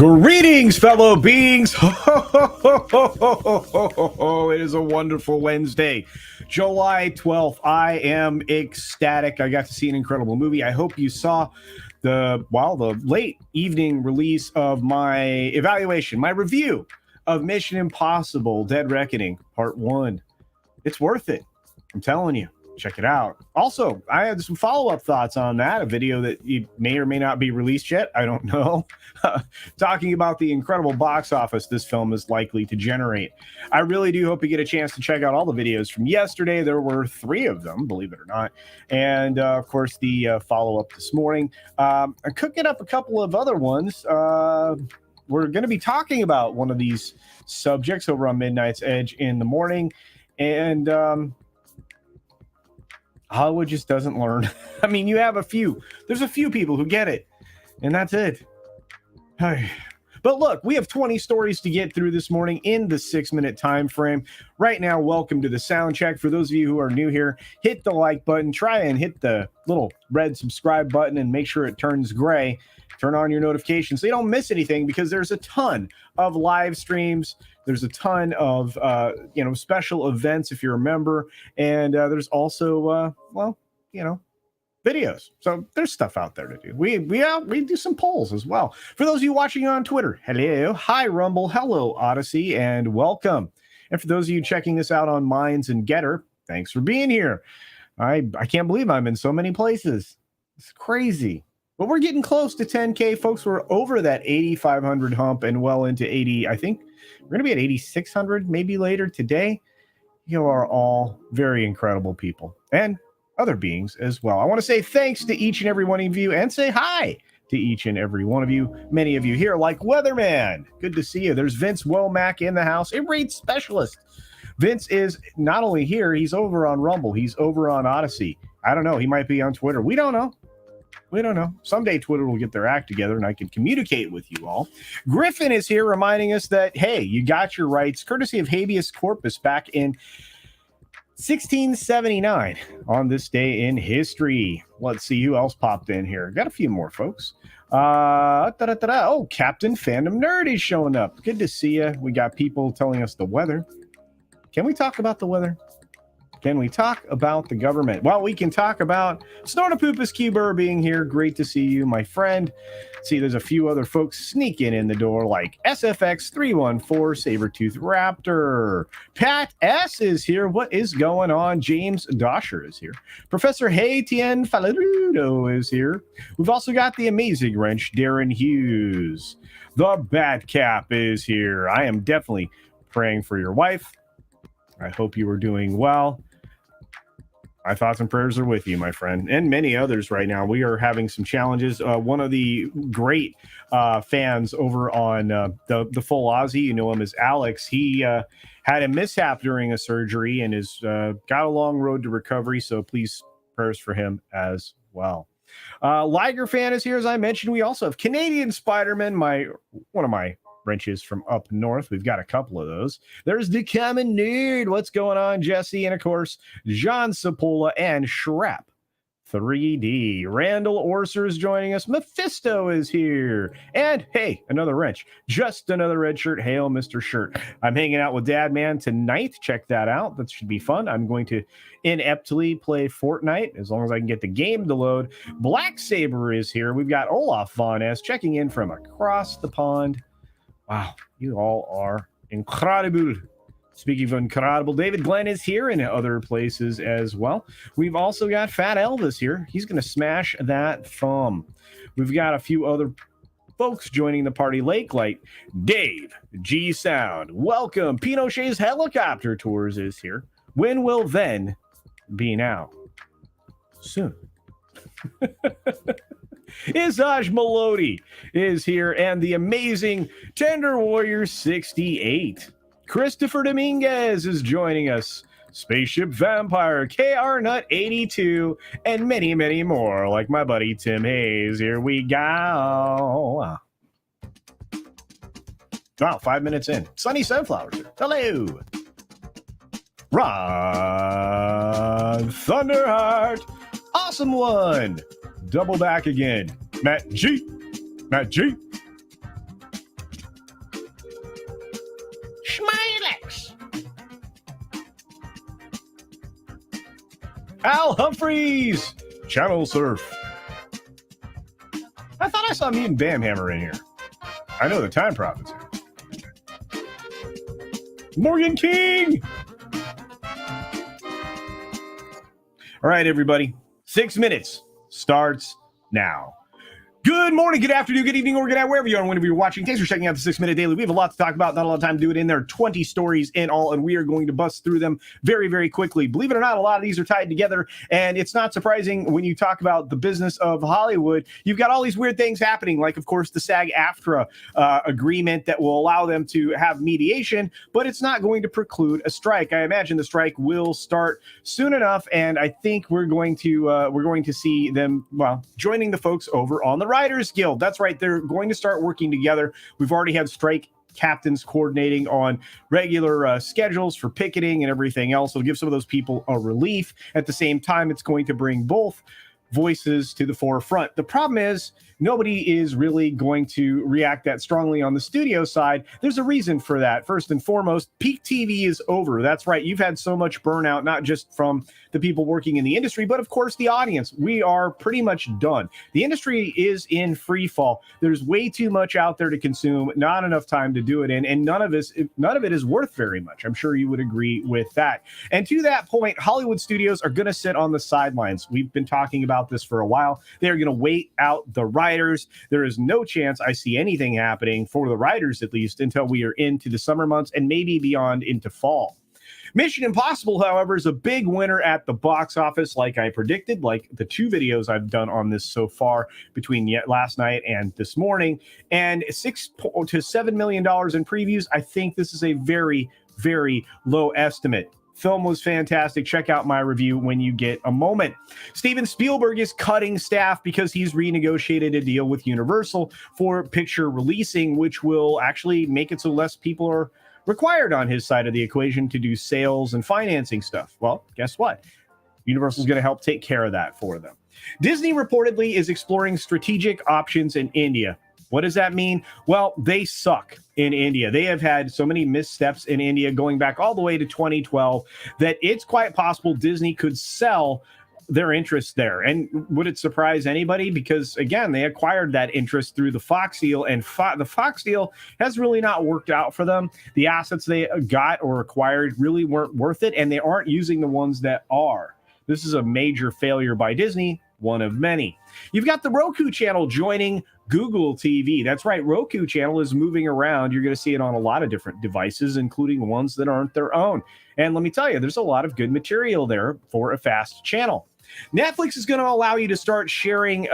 Greetings, fellow beings. It is a wonderful Wednesday, July 12th. I am ecstatic. I got to see an incredible movie. I hope you saw the late evening release of my evaluation, my review of Mission Impossible Dead Reckoning Part 1. It's worth it. I'm telling you. Check it out. Also, I had some follow-up thoughts on that, a video that you may or may not be released yet. I don't know. Talking about the incredible box office this film is likely to generate. I really do hope you get a chance to check out all the videos from yesterday. There were 3 of them, believe it or not. And, of course, the follow-up this morning. I'm cooking up a couple of other ones. We're going to be talking about one of these subjects over on Midnight's Edge in the morning. And Hollywood just doesn't learn. I mean, there's a few people who get it, and that's it. But look, we have 20 stories to get through this morning in the 6-minute time frame. Right now, welcome to the sound check. For those of you who are new here, hit the like button, try and hit the little red subscribe button and make sure it turns gray. Turn on your notifications so you don't miss anything, because there's a ton of live streams. There's a ton of, special events if you're a member. And there's also, videos. So there's stuff out there to do. We do some polls as well. For those of you watching on Twitter, hello. Hi, Rumble. Hello, Odysee. And welcome. And for those of you checking this out on Minds and Getter, thanks for being here. I can't believe I'm in so many places. It's crazy. But we're getting close to 10K, folks. We're over that 8,500 hump and well into 80. I think we're going to be at 8,600 maybe later today. You are all very incredible people and other beings as well. I want to say thanks to each and every one of you and say hi to each and every one of you. Many of you here like Weatherman. Good to see you. There's Vince Womack in the house, a raid specialist. Vince is not only here, he's over on Rumble. He's over on Odysee. I don't know. He might be on Twitter. We don't know. Someday Twitter will get their act together and I can communicate with you all. Griffin is here reminding us that, hey, you got your rights courtesy of habeas corpus back in 1679 on this day in history. Let's see who else popped in here. Got a few more folks. Oh, Captain Fandom Nerd is showing up. Good to see you. We got people telling us the weather. Can we talk about the weather? Can we talk about the government? Well, we can talk about Snortapoopus Cuber being here. Great to see you, my friend. See, there's a few other folks sneaking in the door, like SFX314, Sabertooth Raptor. Pat S is here. What is going on? James Dosher is here. Professor Haytien Falarudo is here. We've also got the amazing wrench, Darren Hughes. The Batcap is here. I am definitely praying for your wife. I hope you are doing well. My thoughts and prayers are with you, my friend, and many others right now. We are having some challenges. One of the great fans over on the Full Aussie, you know him as Alex, he had a mishap during a surgery and has got a long road to recovery, so please, prayers for him as well. Liger fan is here, as I mentioned. We also have Canadian Spider-Man, one of my wrenches from up north. We've got a couple of those. There's the Common Nerd. What's going on, Jesse? And of course, John Sapola and Shrap 3D. Randall Orser is joining us. Mephisto is here. And hey, another wrench. Just another red shirt. Hail, Mr. Shirt. I'm hanging out with Dad Man tonight. Check that out. That should be fun. I'm going to ineptly play Fortnite as long as I can get the game to load. Black Saber is here. We've got Olaf Von S checking in from across the pond. Wow, you all are incredible. Speaking of incredible, David Glenn is here and other places as well. We've also got Fat Elvis here. He's going to smash that thumb. We've got a few other folks joining the party late, like Dave G Sound. Welcome. Pinochet's Helicopter Tours is here. When will then be now? Soon. Isaj Melody is here, and the amazing Tender Warrior 68. Christopher Dominguez is joining us. Spaceship Vampire, KR Nut 82, and many, many more, like my buddy Tim Hayes. Here we go. Wow, 5 minutes in. Sunny Sunflowers here. Hello. Ron Thunderheart. Awesome one. Double back again. Matt G. Al Humphreys, Channel Surf. I thought I saw Mutant Bamhammer in here. I know the Time Prophet's here. Morgan King. All right, everybody. 6 minutes starts now. Good morning, good afternoon, good evening, or good night, wherever you are and whenever you're watching. Thanks for checking out the 6 Minute Daily. We have a lot to talk about, not a lot of time to do it in there. 20 stories in all, and we are going to bust through them very, very quickly. Believe it or not, a lot of these are tied together, and it's not surprising when you talk about the business of Hollywood. You've got all these weird things happening, like, of course, the SAG-AFTRA agreement that will allow them to have mediation, but it's not going to preclude a strike. I imagine the strike will start soon enough, and I think we're going to see them, well, joining the folks over on the Writers Guild. That's right. They're going to start working together. We've already had strike captains coordinating on regular schedules for picketing and everything else. It'll give some of those people a relief. At the same time, it's going to bring both voices to the forefront. The problem is nobody is really going to react that strongly on the studio side. There's a reason for that. First and foremost, peak TV is over. That's right. You've had so much burnout, not just from the people working in the industry, but of course the audience. We are pretty much done. The industry is in free fall. There's way too much out there to consume, not enough time to do it in, and none of it is worth very much. I'm sure you would agree with that. And to that point, Hollywood studios are going to sit on the sidelines. We've been talking about this for a while. They're going to wait out the writers. There is no chance I see anything happening for the writers, at least until we are into the summer months and maybe beyond into fall. Mission Impossible, however, is a big winner at the box office, like I predicted, like the two videos I've done on this so far between last night and this morning. And $6 to $7 million in previews. I think this is a very, very low estimate. Film was fantastic. Check out my review when you get a moment. Steven Spielberg is cutting staff because he's renegotiated a deal with Universal for picture releasing, which will actually make it so less people are required on his side of the equation to do sales and financing stuff. Well, guess what? Universal's going to help take care of that for them. Disney reportedly is exploring strategic options in India. What does that mean? Well, they suck in India. They have had so many missteps in India going back all the way to 2012 that it's quite possible Disney could sell their interest there. And would it surprise anybody? Because, again, they acquired that interest through the Fox deal, and the Fox deal has really not worked out for them. The assets they got or acquired really weren't worth it, and they aren't using the ones that are. This is a major failure by Disney, one of many. You've got the Roku channel joining Google TV. That's right. Roku channel is moving around. You're going to see it on a lot of different devices, including ones that aren't their own. And let me tell you, there's a lot of good material there for a fast channel. Netflix is going to allow you to start sharing,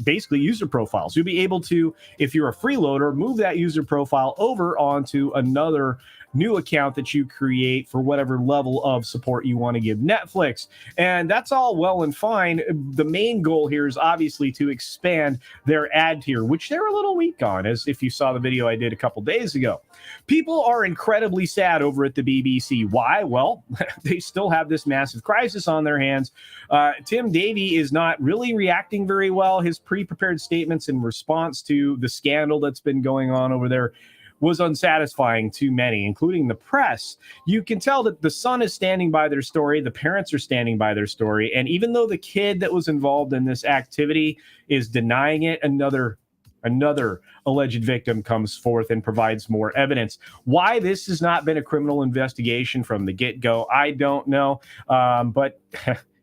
basically user profiles. You'll be able to, if you're a freeloader, move that user profile over onto another new account that you create for whatever level of support you want to give Netflix. And that's all well and fine. The main goal here is obviously to expand their ad tier, which they're a little weak on, as if you saw the video I did a couple days ago. People are incredibly sad over at the BBC. Why? Well, they still have this massive crisis on their hands. Tim Davie is not really reacting very well. His pre-prepared statements in response to the scandal that's been going on over there was unsatisfying to many, including the press. You can tell that the son is standing by their story, the parents are standing by their story, and even though the kid that was involved in this activity is denying it, another alleged victim comes forth and provides more evidence. Why this has not been a criminal investigation from the get-go, I don't know, but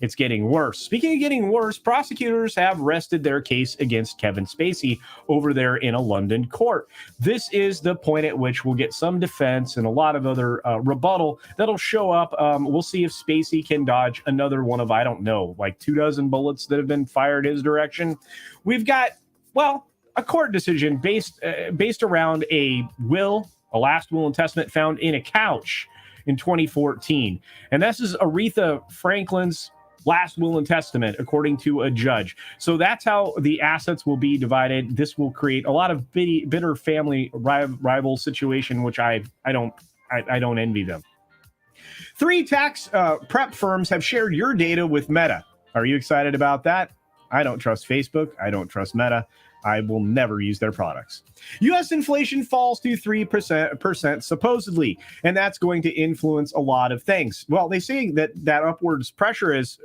it's getting worse. Speaking of getting worse, prosecutors have rested their case against Kevin Spacey over there in a London court. This is the point at which we'll get some defense and a lot of other rebuttal that'll show up. We'll see if Spacey can dodge another one of, I don't know, like 24 bullets that have been fired his direction. We've got, well, a court decision based around a last will and testament found in a couch in 2014. And this is Aretha Franklin's last will and testament, according to a judge. So that's how the assets will be divided. This will create a lot of bitter family rival situation, which I don't envy them. 3 tax prep firms have shared your data with Meta. Are you excited about that? I don't trust Facebook. I don't trust Meta. I will never use their products. U.S. inflation falls to 3% supposedly, and that's going to influence a lot of things. Well, they say that upwards pressure is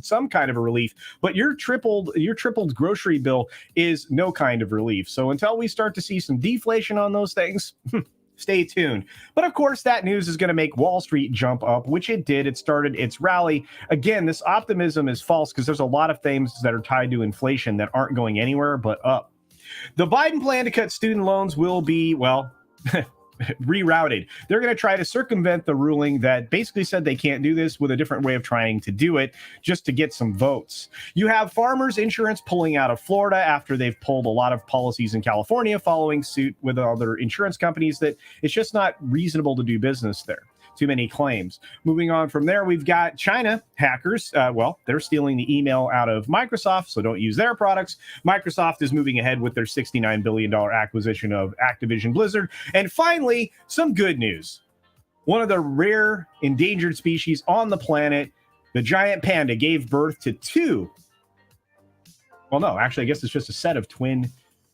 some kind of a relief, but your tripled grocery bill is no kind of relief. So until we start to see some deflation on those things, stay tuned. But of course, that news is going to make Wall Street jump up, which it did. It started its rally. Again, this optimism is false because there's a lot of things that are tied to inflation that aren't going anywhere but up. The Biden plan to cut student loans will be, well, rerouted. They're going to try to circumvent the ruling that basically said they can't do this with a different way of trying to do it just to get some votes. You have Farmers Insurance pulling out of Florida after they've pulled a lot of policies in California following suit with other insurance companies that it's just not reasonable to do business there. Too many claims. Moving on from there, we've got China hackers. They're stealing the email out of Microsoft, so don't use their products. Microsoft is moving ahead with their $69 billion acquisition of Activision Blizzard. And finally, some good news. One of the rare endangered species on the planet, the giant panda, gave birth to two. Well, no, actually, I guess it's just a set of twin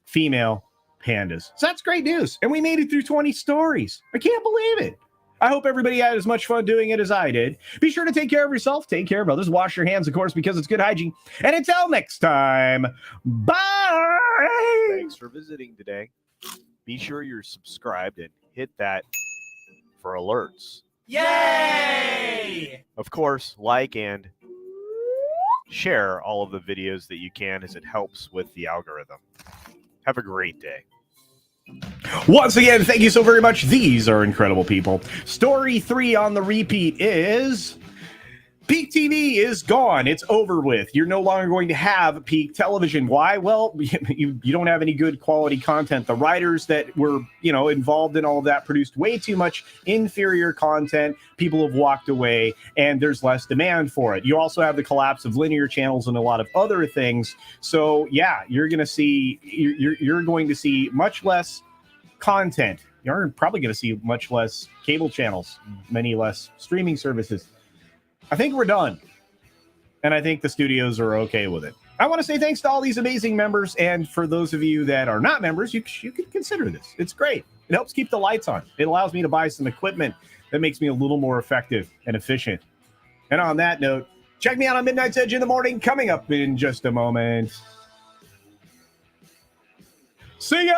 female pandas. So that's great news. And we made it through 20 stories. I can't believe it. I hope everybody had as much fun doing it as I did. Be sure to take care of yourself, take care of others, wash your hands, of course, because it's good hygiene. And until next time, bye! Thanks for visiting today. Be sure you're subscribed and hit that for alerts. Yay! Of course, like and share all of the videos that you can as it helps with the algorithm. Have a great day. Once again, thank you so very much. These are incredible people. Story 3 on the repeat is Peak TV is gone. It's over with. You're no longer going to have Peak Television. Why? Well, you don't have any good quality content. The writers that were, involved in all of that produced way too much inferior content. People have walked away, and there's less demand for it. You also have the collapse of linear channels and a lot of other things. So, yeah, you're going to see much less content. You're probably going to see much less cable channels, many less streaming services. I think we're done. And I think the studios are okay with it. I want to say thanks to all these amazing members. And for those of you that are not members, you could consider this. It's great. It helps keep the lights on. It allows me to buy some equipment that makes me a little more effective and efficient. And on that note, check me out on Midnight's Edge in the morning, coming up in just a moment. See ya!